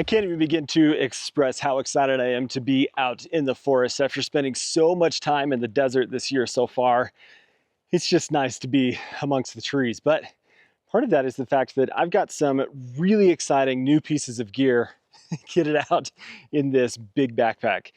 I can't even begin to express how excited I am to be out in the forest after spending so much time in the desert this year so far. It's just nice to be amongst the trees, but part of that is the fact that I've got some really exciting new pieces of gear kitted out in this big backpack.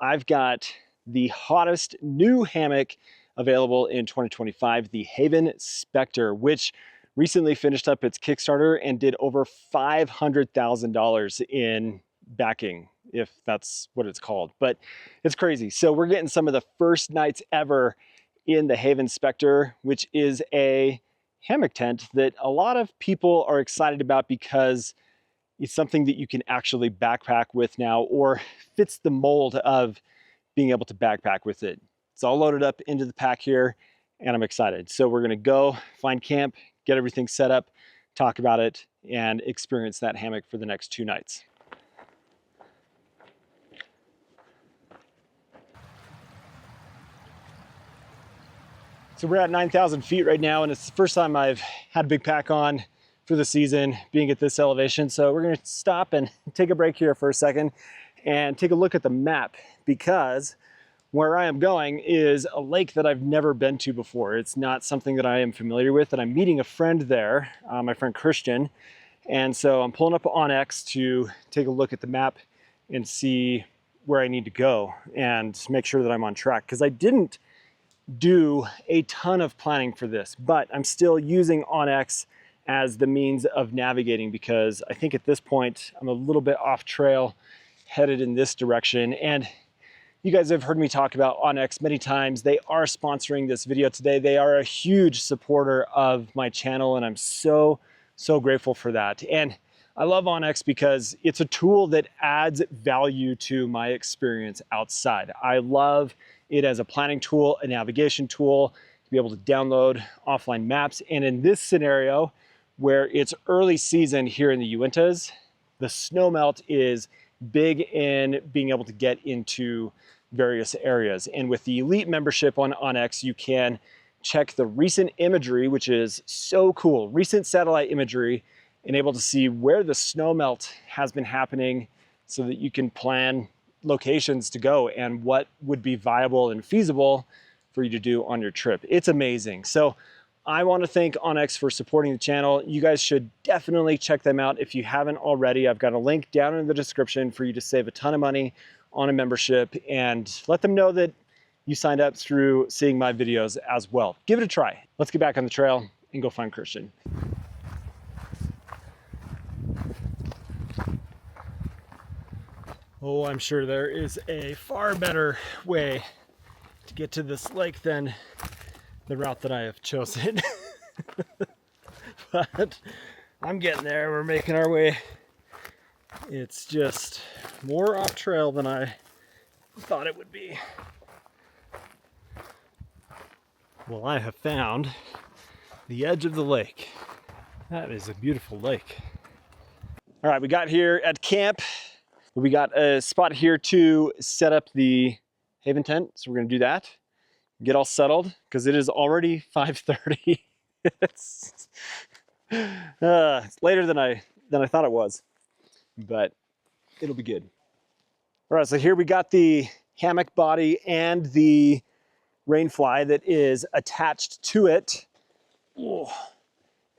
I've got the hottest new hammock available in 2025, the Haven Spectre, which recently finished up its Kickstarter and did over $500,000 in backing, if that's what it's called. But it's crazy. So we're getting some of the first nights ever in the Haven Spectre, which is a hammock tent that a lot of people are excited about because it's something that you can actually backpack with now, or fits the mold of being able to backpack with it. It's all loaded up into the pack here, and I'm excited. So we're gonna go find camp, get everything set up, talk about it, and experience that hammock for the next 2 nights. So we're at 9,000 feet right now, and it's the first time I've had a big pack on for the season, being at this elevation. So we're gonna stop and take a break here for a second and take a look at the map, because where I am going is a lake that I've never been to before. It's not something that I am familiar with, and I'm meeting a friend there, my friend Christian. And so I'm pulling up OnX to take a look at the map and see where I need to go and make sure that I'm on track, because I didn't do a ton of planning for this, but I'm still using OnX as the means of navigating, because I think at this point I'm a little bit off trail, headed in this direction. And you guys have heard me talk about OnX many times. They are sponsoring this video today. They are a huge supporter of my channel, and I'm so grateful for that. And I love OnX because it's a tool that adds value to my experience outside. I love it as a planning tool, a navigation tool, to be able to download offline maps. And in this scenario, where it's early season here in the Uintas, the snowmelt is big in being able to get into various areas. And with the elite membership on OnX, you can check the recent imagery, which is so cool, recent satellite imagery, and able to see where the snowmelt has been happening, so that you can plan locations to go and what would be viable and feasible for you to do on your trip. It's amazing. So I want to thank OnX for supporting the channel. You guys should definitely check them out if you haven't already. I've got a link down in the description for you to save a ton of money on a membership, and let them know that you signed up through seeing my videos as well. Give it a try. Let's get back on the trail and go find Christian. Oh, I'm sure there is a far better way to get to this lake than the route that I have chosen. But I'm getting there. We're making our way. It's just more off trail than I thought it would be. Well, I have found the edge of the lake. That is a beautiful lake. All right, we got here at camp. We got a spot here to set up the Haven tent, so we're gonna do that. Get all settled, because it is already 5:30. It's later than I thought it was, but it'll be good. All right, so here we got the hammock body and the rain fly that is attached to it. Oh.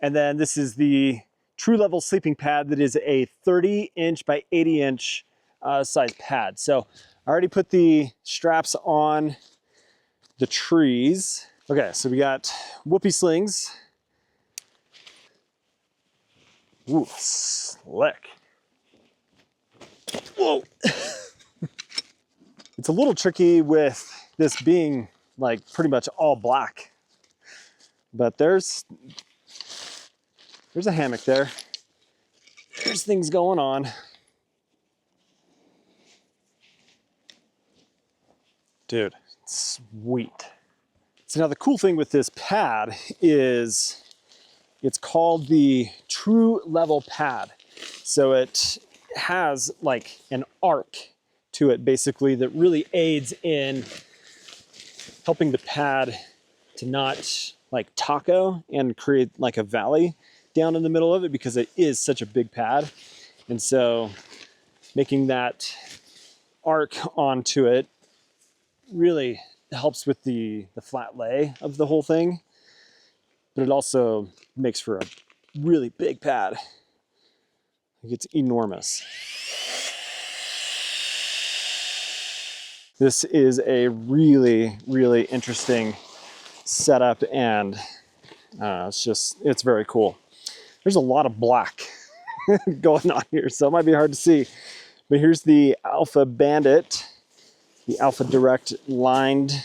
And then this is the true level sleeping pad that is a 30-inch by 80-inch size pad. So I already put the straps on the trees. Okay, so we got whoopee slings. Ooh, slick. Whoa. It's a little tricky with this being like pretty much all black, but there's a hammock there. There's things going on. Dude, sweet. So now the cool thing with this pad is it's called the True Level Pad. So it has like an arc to it basically that really aids in helping the pad to not like taco and create like a valley down in the middle of it, because it is such a big pad. And so making that arc onto it really helps with the flat lay of the whole thing, but it also makes for a really big pad. It's enormous. This is a really, really interesting setup, and it's very cool. There's a lot of black going on here, so it might be hard to see. But here's the Alpha Bandit, the Alpha Direct lined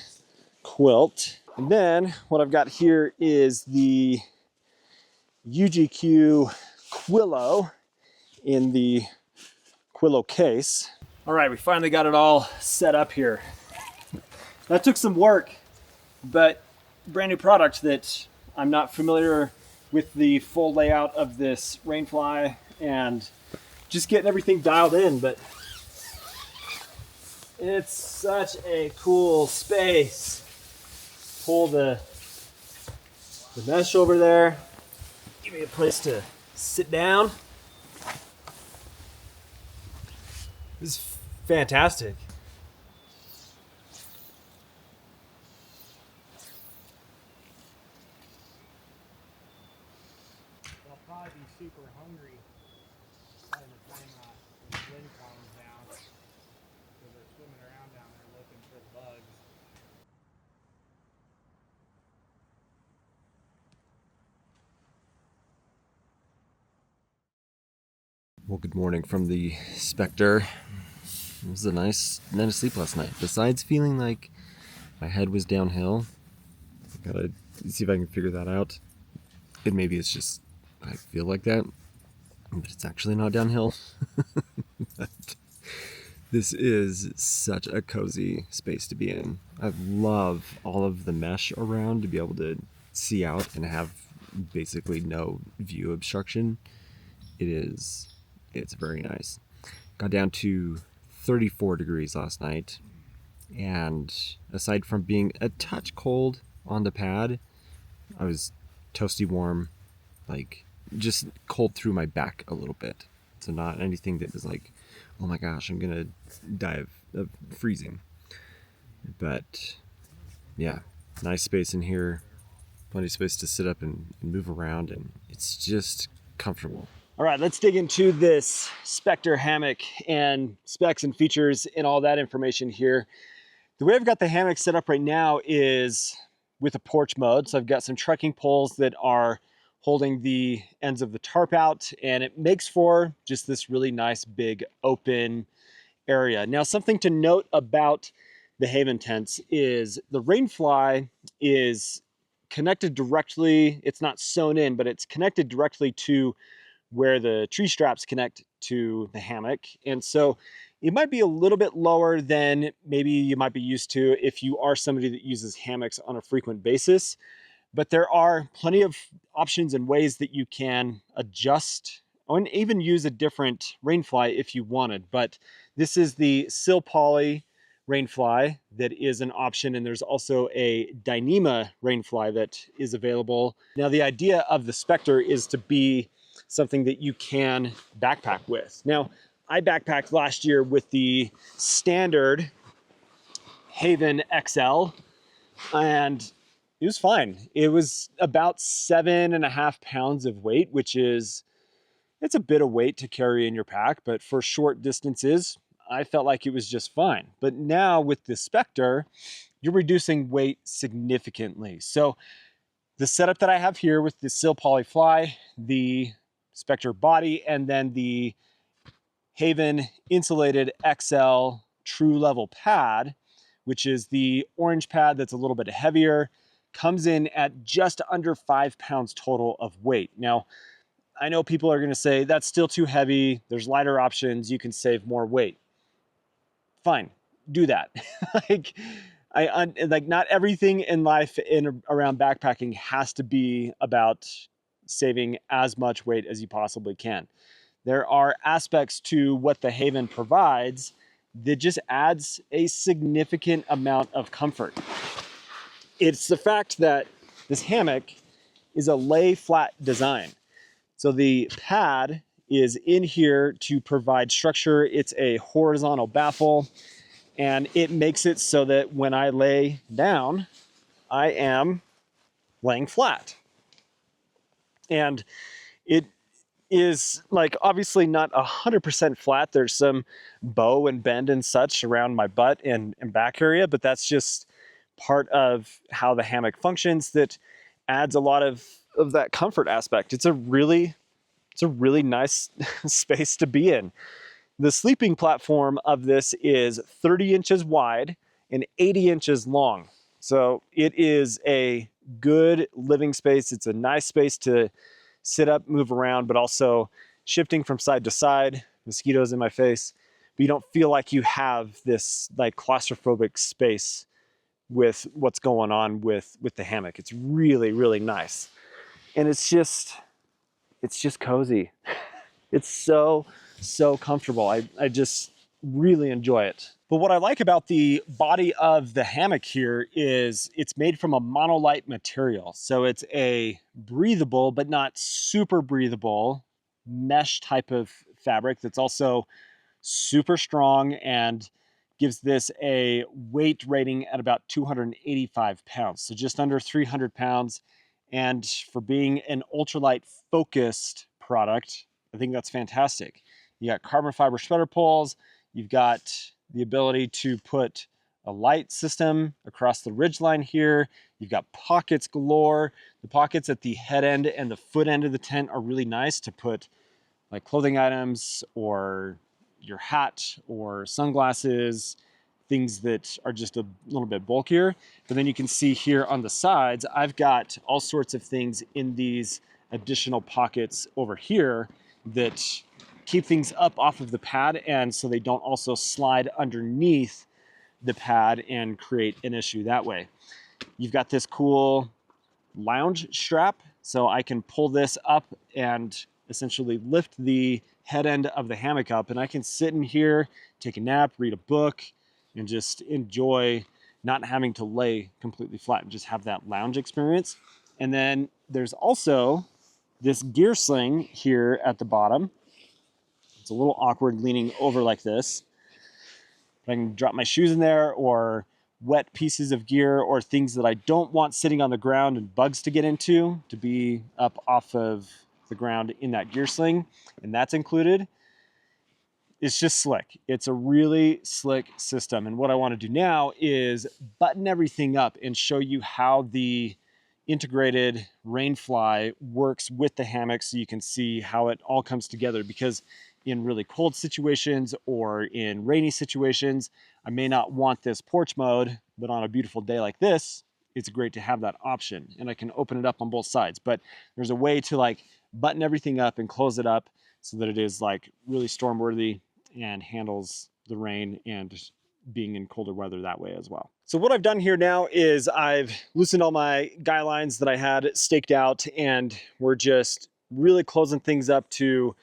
quilt. And then what I've got here is the UGQ Quillo in the Quillo case. All right, we finally got it all set up here. That took some work, but brand new product that I'm not familiar with the full layout of this rainfly and just getting everything dialed in, but it's such a cool space. Pull the mesh over there, give me a place to sit down. This is fantastic. They'll probably be super hungry by the time the wind calms down. So they're swimming around down there looking for the bugs. Well, good morning from the Spectre. It was a nice night of sleep last night. Besides feeling like my head was downhill, I gotta see if I can figure that out. And maybe it's just I feel like that, but it's actually not downhill. But this is such a cozy space to be in. I love all of the mesh around to be able to see out and have basically no view obstruction. It's very nice. Got down to 34 degrees last night, and aside from being a touch cold on the pad, I was toasty warm, like just cold through my back a little bit. So not anything that was like, oh my gosh, I'm gonna die of freezing. But yeah, nice space in here, plenty of space to sit up and move around, and it's just comfortable. All right, let's dig into this Spectre hammock and specs and features and all that information here. The way I've got the hammock set up right now is with a porch mode. So I've got some trekking poles that are holding the ends of the tarp out, and it makes for just this really nice big open area. Now, something to note about the Haven tents is the rainfly is connected directly, it's not sewn in, but it's connected directly to where the tree straps connect to the hammock. And so it might be a little bit lower than maybe you might be used to if you are somebody that uses hammocks on a frequent basis. But there are plenty of options and ways that you can adjust and even use a different rainfly if you wanted. But this is the Sil Poly rainfly that is an option, and there's also a Dyneema rainfly that is available. Now, the idea of the Spectre is to be something that you can backpack with. Now, I backpacked last year with the standard Haven XL, and it was fine. It was about 7.5 pounds of weight, which is, it's a bit of weight to carry in your pack, but for short distances, I felt like it was just fine. But now with the Spectre, you're reducing weight significantly. So the setup that I have here with the Sil Poly Fly, the Spectre body, and then the Haven insulated XL true level pad, which is the orange pad that's a little bit heavier, comes in at just under 5 pounds total of weight. Now, I know people are gonna say that's still too heavy, there's lighter options, you can save more weight. Fine, do that. Like not everything in life around backpacking has to be about saving as much weight as you possibly can. There are aspects to what the Haven provides that just adds a significant amount of comfort. It's the fact that this hammock is a lay flat design. So the pad is in here to provide structure. It's a horizontal baffle, and it makes it so that when I lay down, I am laying flat. And it is like obviously not 100% flat. There's some bow and bend and such around my butt and back area, but that's just part of how the hammock functions that adds a lot of that comfort aspect. It's a really nice space to be in. The sleeping platform of this is 30 inches wide and 80 inches long. So it is a good living space. It's a nice space to sit up, move around, but also shifting from side to side, mosquitoes in my face. But you don't feel like you have this like claustrophobic space with what's going on with the hammock. It's really, really nice. And it's just cozy. It's so comfortable. I just really enjoy it. But what I like about the body of the hammock here is it's made from a monolite material. So it's a breathable, but not super breathable mesh type of fabric that's also super strong and gives this a weight rating at about 285 pounds. So just under 300 pounds. And for being an ultralight focused product, I think that's fantastic. You got carbon fiber sweater poles. You've got the ability to put a light system across the ridge line here. You've got pockets galore. The pockets at the head end and the foot end of the tent are really nice to put like clothing items or your hat or sunglasses, things that are just a little bit bulkier. But then you can see here on the sides, I've got all sorts of things in these additional pockets over here that keep things up off of the pad, and so they don't also slide underneath the pad and create an issue that way. You've got this cool lounge strap, so I can pull this up and essentially lift the head end of the hammock up, and I can sit in here, take a nap, read a book, and just enjoy not having to lay completely flat and just have that lounge experience. And then there's also this gear sling here at the bottom. It's a little awkward leaning over like this. I can drop my shoes in there or wet pieces of gear or things that I don't want sitting on the ground and bugs to get into to be up off of the ground in that gear sling, and that's included. It's just slick. It's a really slick system. And what I want to do now is button everything up and show you how the integrated rainfly works with the hammock so you can see how it all comes together, because in really cold situations or in rainy situations, I may not want this porch mode, but on a beautiful day like this, it's great to have that option, and I can open it up on both sides. But there's a way to like button everything up and close it up so that it is like really storm worthy and handles the rain and being in colder weather that way as well. So what I've done here now is I've loosened all my guy lines that I had staked out, and we're just really closing things up to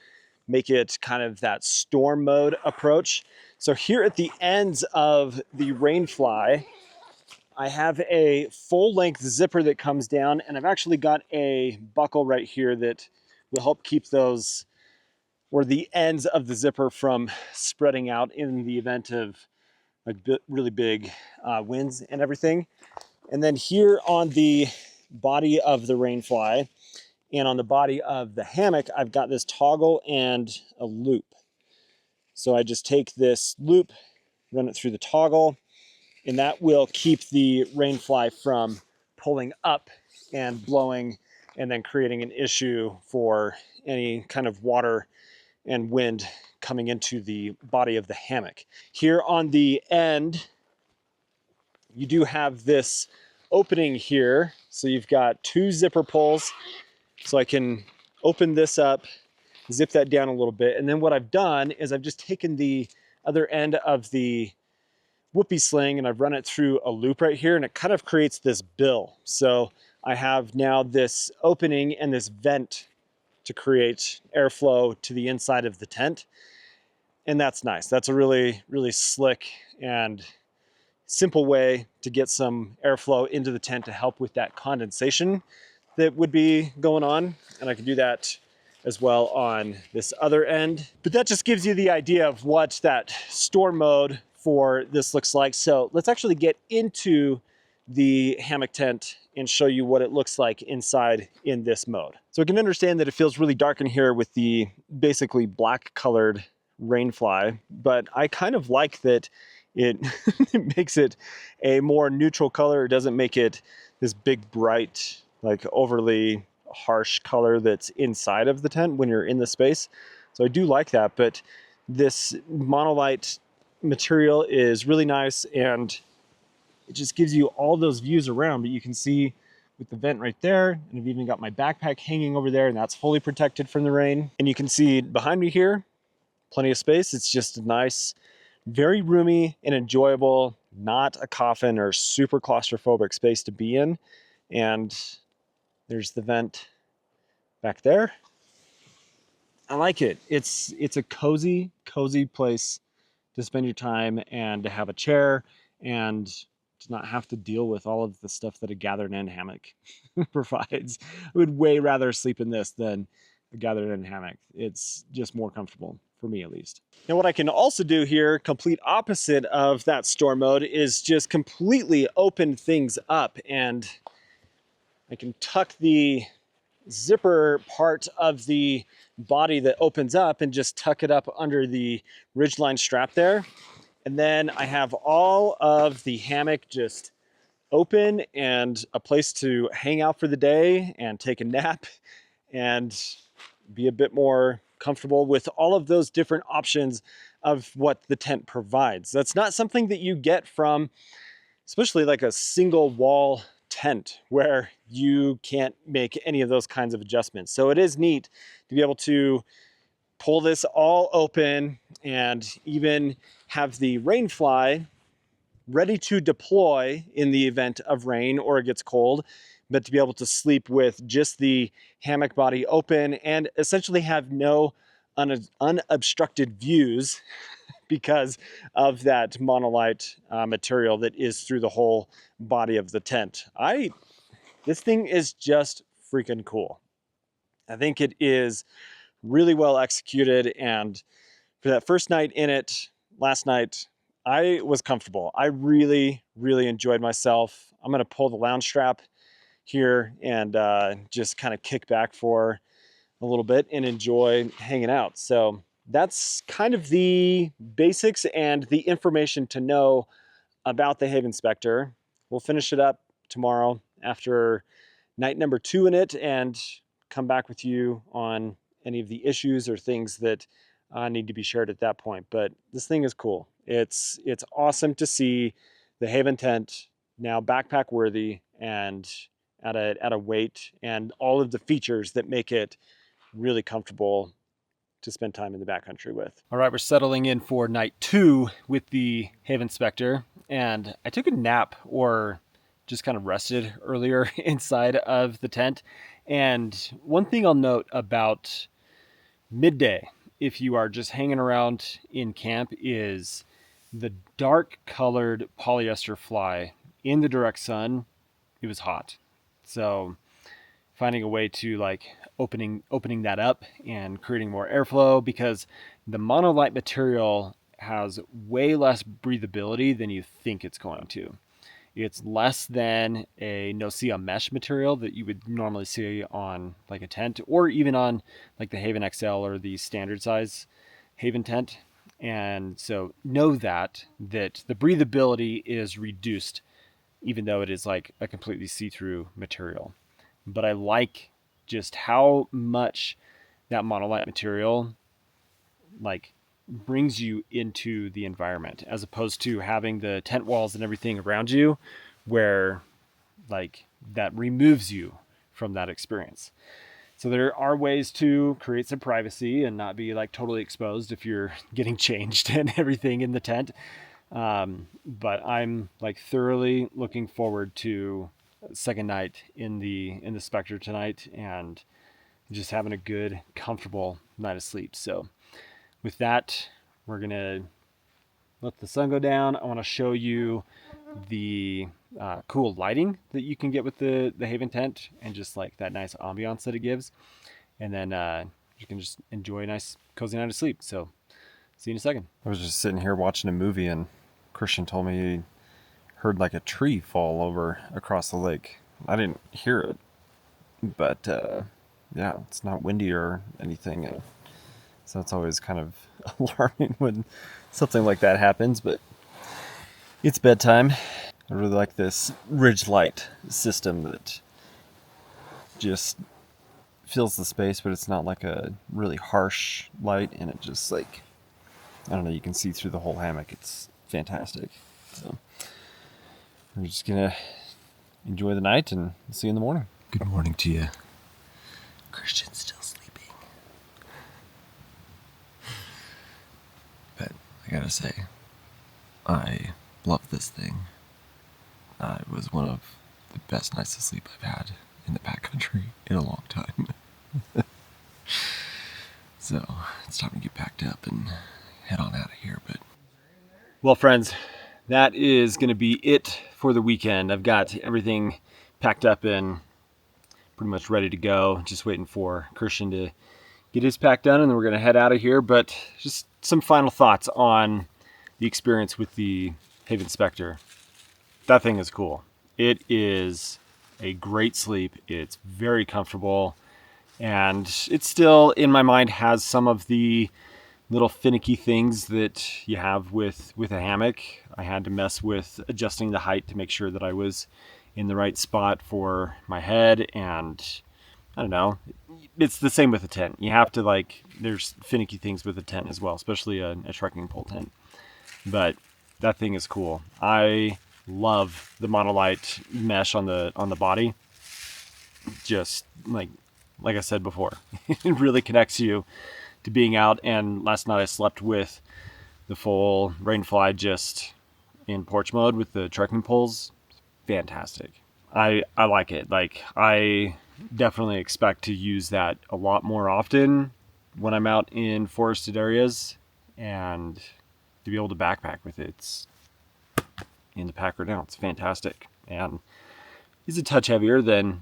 make it kind of that storm mode approach. So here at the ends of the rainfly, I have a full length zipper that comes down, and I've actually got a buckle right here that will help keep those, or the ends of the zipper, from spreading out in the event of like really big winds and everything. And then here on the body of the rainfly and on the body of the hammock, I've got this toggle and a loop. So I just take this loop, run it through the toggle, and that will keep the rainfly from pulling up and blowing and then creating an issue for any kind of water and wind coming into the body of the hammock. Here on the end, you do have this opening here. So you've got two zipper pulls. So I can open this up, zip that down a little bit. And then what I've done is I've just taken the other end of the whoopee sling and I've run it through a loop right here, and it kind of creates this bill. So I have now this opening and this vent to create airflow to the inside of the tent. And that's nice. That's a really, really slick and simple way to get some airflow into the tent to help with that condensation that would be going on. And I can do that as well on this other end. But that just gives you the idea of what that store mode for this looks like. So let's actually get into the hammock tent and show you what it looks like inside in this mode. So I can understand that it feels really dark in here with the basically black colored rainfly, but I kind of like that it, it makes it a more neutral color. It doesn't make it this big, bright, like overly harsh color that's inside of the tent when you're in the space. So I do like that, but this monolite material is really nice, and it just gives you all those views around. But you can see with the vent right there, and I've even got my backpack hanging over there, and that's fully protected from the rain. And you can see behind me here, plenty of space. It's just a nice, very roomy and enjoyable, not a coffin or super claustrophobic space to be in. And there's the vent back there. I like it. It's a cozy place to spend your time and to have a chair and to not have to deal with all of the stuff that a gathered in hammock provides. I would way rather sleep in this than a gathered in hammock. It's just more comfortable, for me at least. Now what I can also do here, complete opposite of that store mode, is just completely open things up, and I can tuck the zipper part of the body that opens up and just tuck it up under the ridgeline strap there. And then I have all of the hammock just open and a place to hang out for the day and take a nap and be a bit more comfortable with all of those different options of what the tent provides. That's not something that you get from, especially like a single wall tent where you can't make any of those kinds of adjustments. So it is neat to be able to pull this all open and even have the rain fly ready to deploy in the event of rain or it gets cold, but to be able to sleep with just the hammock body open and essentially have no unobstructed views because of that monolite material that is through the whole body of the tent. This thing is just freaking cool. I think it is really well executed, and for that first night in it last night, I was comfortable. I really enjoyed myself. I'm gonna pull the lounge strap here and just kind of kick back for a little bit and enjoy hanging out. So that's kind of the basics and the information to know about the Haven Spectre. We'll finish it up tomorrow after night number 2 in it and come back with you on any of the issues or things that need to be shared at that point. But this thing is cool. It's awesome to see the Haven tent now backpack worthy and at a weight and all of the features that make it really comfortable to spend time in the backcountry with. All right, we're settling in for night 2 with the Haven Spectre, and I took a nap or just kind of rested earlier inside of the tent. And one thing I'll note about midday, if you are just hanging around in camp, is the dark colored polyester fly in the direct sun. It was hot. So finding a way to like opening that up and creating more airflow, because the monolite material has way less breathability than you think it's going to. It's less than a no-see mesh material that you would normally see on like a tent or even on like the Haven XL or the standard size Haven tent. And so know that the breathability is reduced, even though it is like a completely see-through material. But I like just how much that monolite material like brings you into the environment, as opposed to having the tent walls and everything around you where like that removes you from that experience. So there are ways to create some privacy and not be like totally exposed if you're getting changed and everything in the tent. But I'm like thoroughly looking forward to second night in the Spectre tonight and just having a good, comfortable night of sleep. So with that, we're gonna let the sun go down. I want to show you the cool lighting that you can get with the Haven tent and just like that nice ambiance that it gives. And then you can just enjoy a nice cozy night of sleep. So see you in a second. I was just sitting here watching a movie, and Christian told me he heard like a tree fall over across the lake. I didn't hear it, but yeah, it's not windy or anything. So it's always kind of alarming when something like that happens, but it's bedtime. I really like this ridge light system that just fills the space, but it's not like a really harsh light, and it just like, I don't know, you can see through the whole hammock. It's fantastic. So we're just gonna enjoy the night and see you in the morning. Good morning to you. Christian's still sleeping. But I gotta say, I love this thing. It was one of the best nights of sleep I've had in the backcountry in a long time. So it's time to get packed up and head on out of here. But well, friends, that is going to be it for the weekend. I've got everything packed up and pretty much ready to go. Just waiting for Christian to get his pack done, and then we're going to head out of here. But just some final thoughts on the experience with the Haven Spectre. That thing is cool. It is a great sleep. It's very comfortable, and it still, in my mind, has some of the little finicky things that you have with a hammock. I had to mess with adjusting the height to make sure that I was in the right spot for my head, and I don't know. It's the same with a tent. You have to, like, there's finicky things with a tent as well, especially a trekking pole tent. But that thing is cool. I love the monolight mesh on the body. Just like I said before, it really connects you to being out. And last night I slept with the full Rainfly just in porch mode with the trekking poles. Fantastic. I like it. Like, I definitely expect to use that a lot more often when I'm out in forested areas, and to be able to backpack with it. It's in the pack right now. It's fantastic, and it's a touch heavier than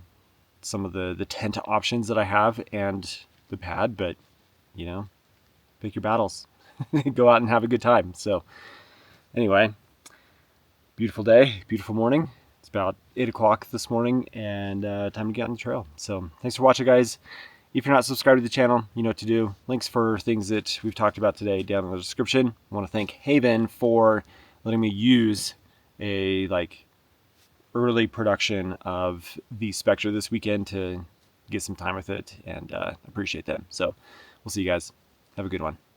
some of the tent options that I have and the pad, but you know, pick your battles. Go out and have a good time. So anyway, beautiful day, beautiful morning. It's about 8 o'clock this morning, and time to get on the trail. So thanks for watching, guys. If you're not subscribed to the channel, you know what to do. Links for things that we've talked about today down in the description. I want to thank Haven for letting me use a early production of the Spectre this weekend to get some time with it, and appreciate them. So we'll see you guys. Have a good one.